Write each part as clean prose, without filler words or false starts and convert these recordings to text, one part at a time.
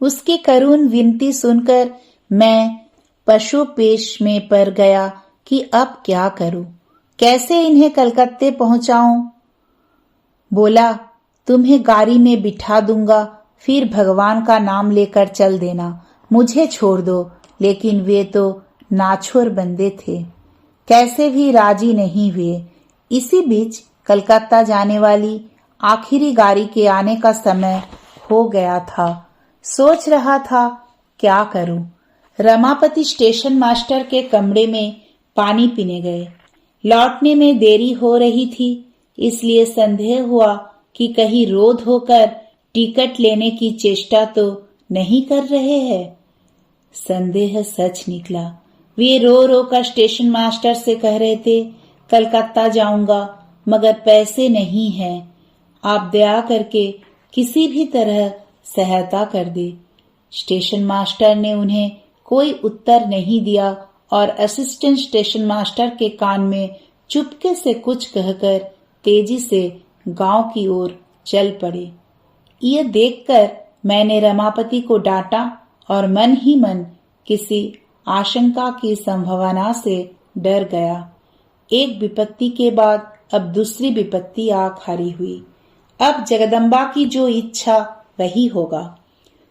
उसकी करुण विनती सुनकर मैं पशुपेश में पड़ गया कि अब क्या करूं, कैसे इन्हें कलकत्ते पहुंचाऊं। बोला, तुम्हें गाड़ी में बिठा दूंगा, फिर भगवान का नाम लेकर चल देना, मुझे छोड़ दो। लेकिन वे तो नाछोर बंदे थे, कैसे भी राजी नहीं हुए। इसी बीच कलकत्ता जाने वाली आखिरी गाड़ी के आने का समय हो गया था। सोच रहा था क्या करूं। रमापति स्टेशन मास्टर के कमरे में पानी पीने गए। लौटने में देरी हो रही थी, इसलिए संदेह हुआ कि कहीं रोध होकर टिकट लेने की चेष्टा तो नहीं कर रहे हैं। संदेह सच निकला। वे रो रो कर स्टेशन मास्टर से कह रहे थे, कलकत्ता जाऊंगा मगर पैसे नहीं हैं, आप दया करके किसी भी तरह सहायता कर दे। स्टेशन मास्टर ने उन्हें कोई उत्तर नहीं दिया और असिस्टेंट स्टेशन मास्टर के कान में चुपके से कुछ कहकर तेजी से गांव की ओर चल पड़े। ये देखकर मैंने रमापति को डांटा और मन ही मन किसी आशंका की संभावना से डर गया। एक विपत्ति के बाद अब दूसरी विपत्ति आ खड़ी हुई। अब जगदम्बा की जो इच्छा वही होगा।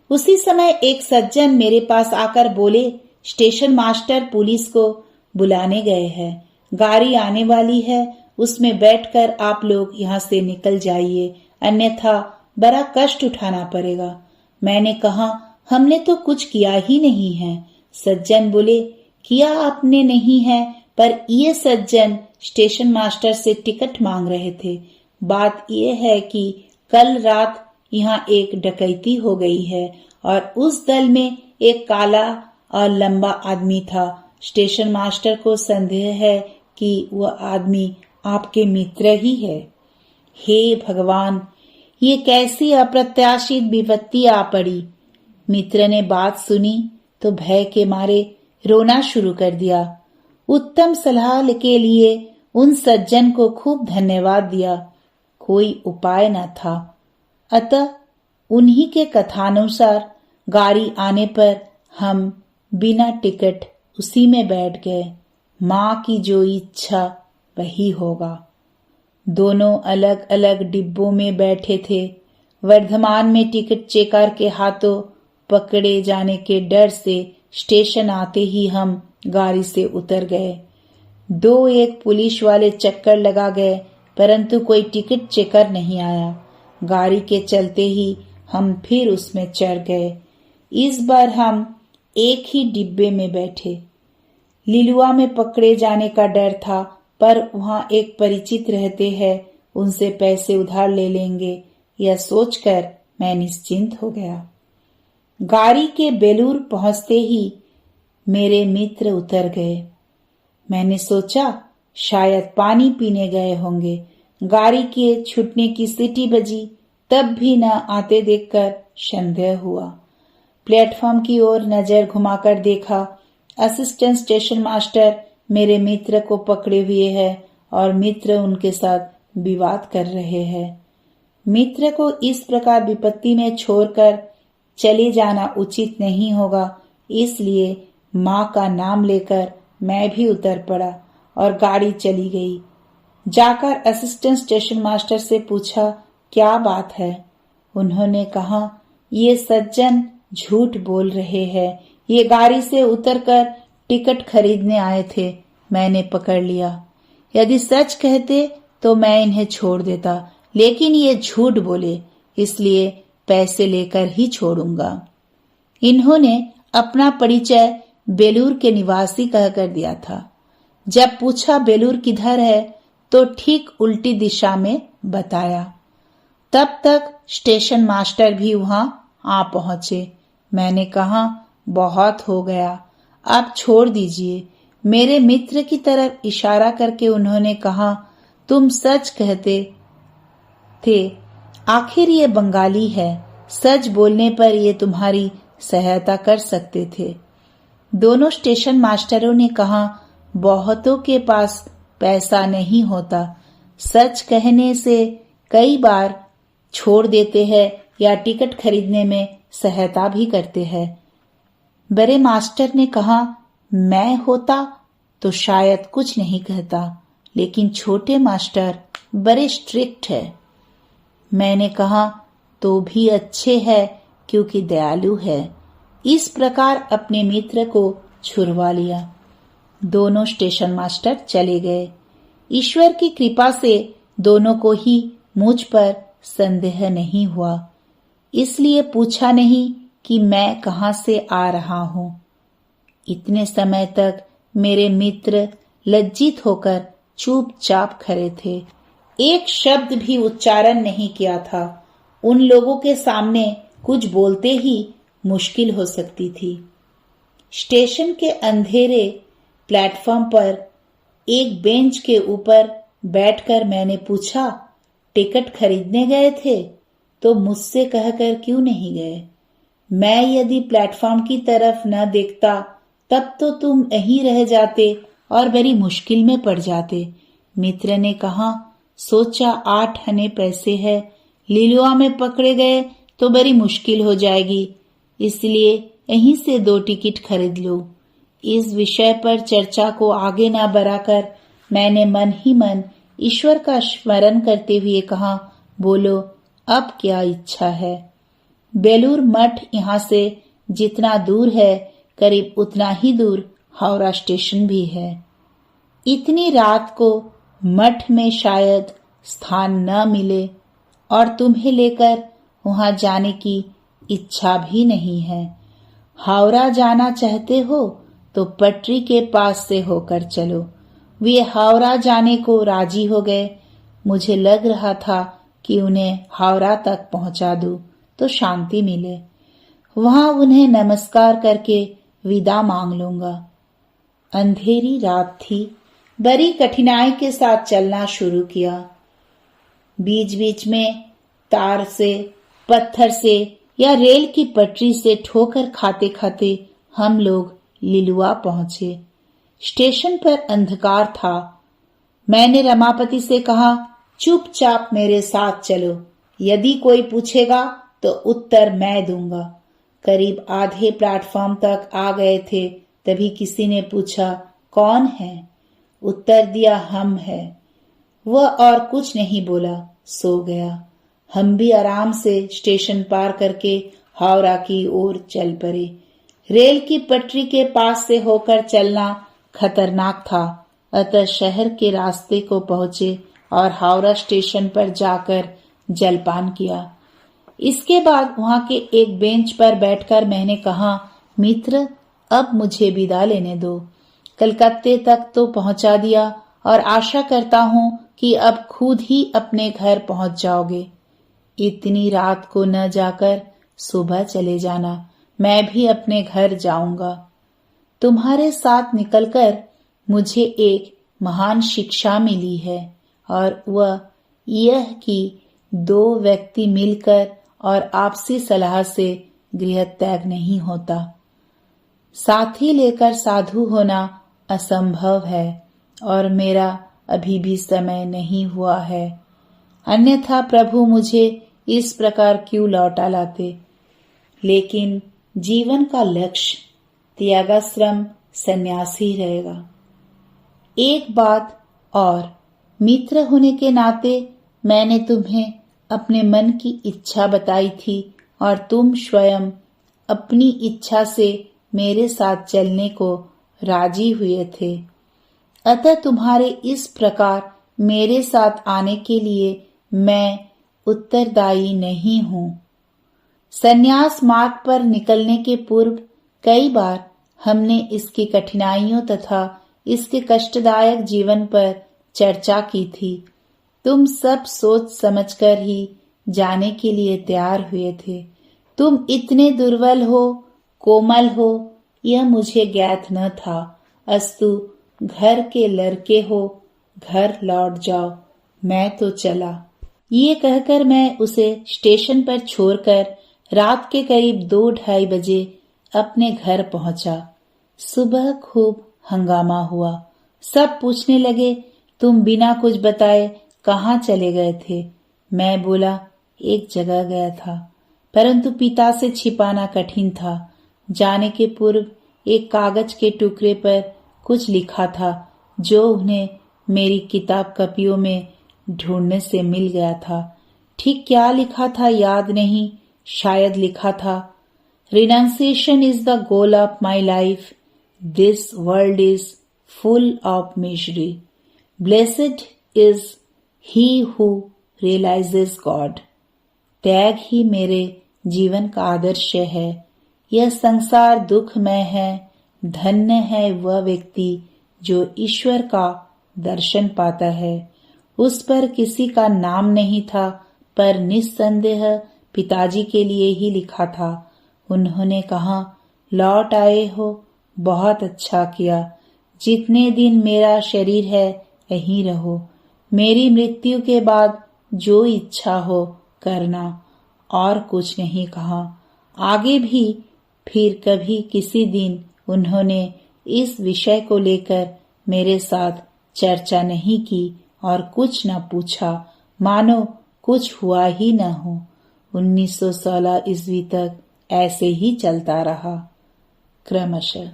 उसी समय एक सज्जन मेरे पास आकर बोले, स्टेशन मास्टर पुलिस को बुलाने गए हैं, गाड़ी आने वाली है, उसमें बैठकर आप लोग यहाँ से निकल जाइए, अन्यथा बड़ा कष्ट उठाना पड़ेगा। मैंने कहा, हमने तो कुछ किया ही नहीं है। सज्जन बोले, किया आपने नहीं है, पर ये सज्जन स्टेशन मास्टर से टिकट मांग रहे थे। बात यह है कि कल रात यहाँ एक डकैती हो गई है और उस दल में एक काला और लंबा आदमी था। स्टेशन मास्टर को संदेह है कि वह आदमी आपके मित्र ही है। हे भगवान, ये कैसी अप्रत्याशित विपत्ति आ पड़ी। मित्र ने बात सुनी तो भय के मारे रोना शुरू कर दिया। उत्तम सलाह के लिए उन सज्जन को खूब धन्यवाद दिया। कोई उपाय न था, अतः उन्हीं के कथानुसार गाड़ी आने पर हम बिना टिकट उसी में बैठ गए। माँ की जो इच्छा वही होगा। दोनों अलग अलग डिब्बों में बैठे थे। वर्धमान में टिकट चेकर के हाथों पकड़े जाने के डर से स्टेशन आते ही हम गाड़ी से उतर गए। दो एक पुलिस वाले चक्कर लगा गए, परंतु कोई टिकट चेकर नहीं आया। गाड़ी के चलते ही हम फिर उसमें चढ़ गए। इस बार हम एक ही डिब्बे में बैठे। लिलुआ में पकड़े जाने का डर था, पर वहां एक परिचित रहते हैं, उनसे पैसे उधार ले लेंगे, यह सोचकर मैं निश्चिंत हो गया। गाड़ी के बेलूर पहुंचते ही मेरे मित्र उतर गए। मैंने सोचा शायद पानी पीने गए होंगे। गाड़ी के छूटने की सीटी बजी, तब भी न आते देखकर संदेह हुआ। प्लेटफॉर्म की ओर नजर घुमाकर देखा, असिस्टेंट स्टेशन मास्टर मेरे मित्र को पकड़े हुए है और मित्र उनके साथ विवाद कर रहे हैं। मित्र को इस प्रकार विपत्ति में छोड़कर चले जाना उचित नहीं होगा, इसलिए माँ का नाम लेकर मैं भी उतर पड़ा और गाड़ी चली गई। जाकर असिस्टेंट स्टेशन मास्टर से पूछा, क्या बात है? उन्होंने कहा, ये सज्जन झूठ बोल रहे हैं, ये गाड़ी से उतरकर टिकट खरीदने आए थे, मैंने पकड़ लिया। यदि सच कहते तो मैं इन्हें छोड़ देता, लेकिन ये झूठ बोले, इसलिए पैसे लेकर ही छोड़ूंगा। इन्होंने अपना परिचय बेलूर के निवासी कहकर दिया था। जब पूछा बेलूर किधर है, तो ठीक उल्टी दिशा में बताया। तब तक स्टेशन मास्टर भी वहां आ पहुंचे। मैंने कहा, बहुत हो गया, आप छोड़ दीजिए। मेरे मित्र की तरफ इशारा करके उन्होंने कहा, तुम सच कहते थे, आखिर ये बंगाली है, सच बोलने पर ये तुम्हारी सहायता कर सकते थे। दोनों स्टेशन मास्टरों ने कहा, बहुतों के पास पैसा नहीं होता, सच कहने से कई बार छोड़ देते हैं या टिकट खरीदने में सहायता भी करते हैं। बड़े मास्टर ने कहा, मैं होता तो शायद कुछ नहीं कहता, लेकिन छोटे मास्टर बड़े स्ट्रिक्ट है। मैंने कहा, तो भी अच्छे है क्योंकि दयालु है। इस प्रकार अपने मित्र को छुड़वा लिया। दोनों स्टेशन मास्टर चले गए। ईश्वर की कृपा से दोनों को ही मुझ पर संदेह नहीं हुआ, इसलिए पूछा नहीं कि मैं कहां से आ रहा हूं। इतने समय तक मेरे मित्र लज्जित होकर चुपचाप खड़े थे। एक शब्द भी उच्चारण नहीं किया था। उन लोगों के सामने कुछ बोलते ही मुश्किल हो सकती थी। स्टेशन के अंधेरे प्लेटफॉर्म पर एक बेंच के ऊपर बैठकर मैंने पूछा, टिकट खरीदने गए थे तो मुझसे कहकर क्यों नहीं गए? मैं यदि प्लेटफॉर्म की तरफ न देखता तब तो तुम यहीं रह जाते और बड़ी मुश्किल में पड़ जाते। मित्र ने कहा, सोचा 8 आने पैसे है, लिलुआ में पकड़े गए तो बड़ी मुश्किल हो जाएगी, इसलिए यहीं से 2 टिकट खरीद लो। इस विषय पर चर्चा को आगे न बढ़ाकर मैंने मन ही मन ईश्वर का स्मरण करते हुए कहा, बोलो अब क्या इच्छा है? बेलूर मठ यहाँ से जितना दूर है करीब उतना ही दूर हावड़ा स्टेशन भी है। इतनी रात को मठ में शायद स्थान न मिले और तुम्हें लेकर वहां जाने की इच्छा भी नहीं है। हावड़ा जाना चाहते हो तो पटरी के पास से होकर चलो। वे हावड़ा जाने को राजी हो गए। मुझे लग रहा था कि उन्हें हावड़ा तक पहुंचा दूं तो शांति मिले। वहां उन्हें नमस्कार करके विदा मांग लूंगा। अंधेरी रात थी। बड़ी कठिनाई के साथ चलना शुरू किया। बीच बीच में तार से, पत्थर से या रेल की पटरी से ठोकर खाते खाते हम लोग लिलुआ पहुंचे। स्टेशन पर अंधकार था। मैंने रमापति से कहा, चुपचाप मेरे साथ चलो, यदि कोई पूछेगा तो उत्तर मैं दूंगा। करीब आधे प्लेटफॉर्म तक आ गए थे तभी किसी ने पूछा, कौन है? उत्तर दिया, हम है। वह और कुछ नहीं बोला, सो गया। हम भी आराम से स्टेशन पार करके हावड़ा की ओर चल पड़े। रेल की पटरी के पास से होकर चलना खतरनाक था, अतः शहर के रास्ते को पहुंचे और हावड़ा स्टेशन पर जाकर जलपान किया। इसके बाद वहां के एक बेंच पर बैठकर मैंने कहा, मित्र अब मुझे विदा लेने दो। कलकत्ते तक तो पहुंचा दिया और आशा करता हूं कि अब खुद ही अपने घर पहुंच जाओगे। इतनी रात को न जाकर सुबह चले जाना, मैं भी अपने घर जाऊंगा। तुम्हारे साथ निकलकर मुझे एक महान शिक्षा मिली है और वह यह कि 2 व्यक्ति मिलकर और आपसी सलाह से गृह त्याग नहीं होता। साथी लेकर साधु होना असंभव है और मेरा अभी भी समय नहीं हुआ है, अन्यथा प्रभु मुझे इस प्रकार क्यों लौटा लाते। लेकिन जीवन का लक्ष्य त्यागाश्रम सन्यासी रहेगा। एक बात और, मित्र होने के नाते मैंने तुम्हें अपने मन की इच्छा बताई थी और तुम स्वयं अपनी इच्छा से मेरे साथ चलने को राजी हुए थे। अतः तुम्हारे इस प्रकार मेरे साथ आने के लिए मैं उत्तरदायी नहीं हूं। संन्यास मार्ग पर निकलने के पूर्व कई बार हमने इसकी कठिनाइयों तथा इसके कष्टदायक जीवन पर चर्चा की थी। तुम सब सोच समझकर ही जाने के लिए तैयार हुए थे। तुम इतने दुर्बल हो, कोमल हो, यह मुझे ज्ञात न था। अस्तु, घर के लड़के हो, घर लौट जाओ, मैं तो चला। ये कहकर मैं उसे स्टेशन पर छोड़कर रात के करीब 2-2:30 बजे अपने घर पहुंचा। सुबह खूब हंगामा हुआ। सब पूछने लगे, तुम बिना कुछ बताए कहाँ चले गए थे? मैं बोला, एक जगह गया था। परंतु पिता से छिपाना कठिन था। जाने के पूर्व एक कागज के टुकड़े पर कुछ लिखा था जो उन्हें मेरी किताब कपियों में ढूंढने से मिल गया था। ठीक क्या लिखा था याद नहीं, शायद लिखा था, renunciation is the goal of my life, this world is full of misery, blessed is he who realizes God. त्याग ही मेरे जीवन का आदर्श है। यह संसार दुखमय है। धन्य है वह व्यक्ति जो ईश्वर का दर्शन पाता है। उस पर किसी का नाम नहीं था, पर निस्संदेह पिताजी के लिए ही लिखा था। उन्होंने कहा, लौट आए हो, बहुत अच्छा किया। जितने दिन मेरा शरीर है यहीं रहो। मेरी मृत्यु के बाद जो इच्छा हो करना। और कुछ नहीं कहा। आगे भी फिर कभी किसी दिन उन्होंने इस विषय को लेकर मेरे साथ चर्चा नहीं की और कुछ न पूछा, मानो कुछ हुआ ही न हो। 1916 ईस्वी तक ऐसे ही चलता रहा क्रमशः।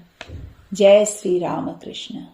जय श्री राम कृष्ण।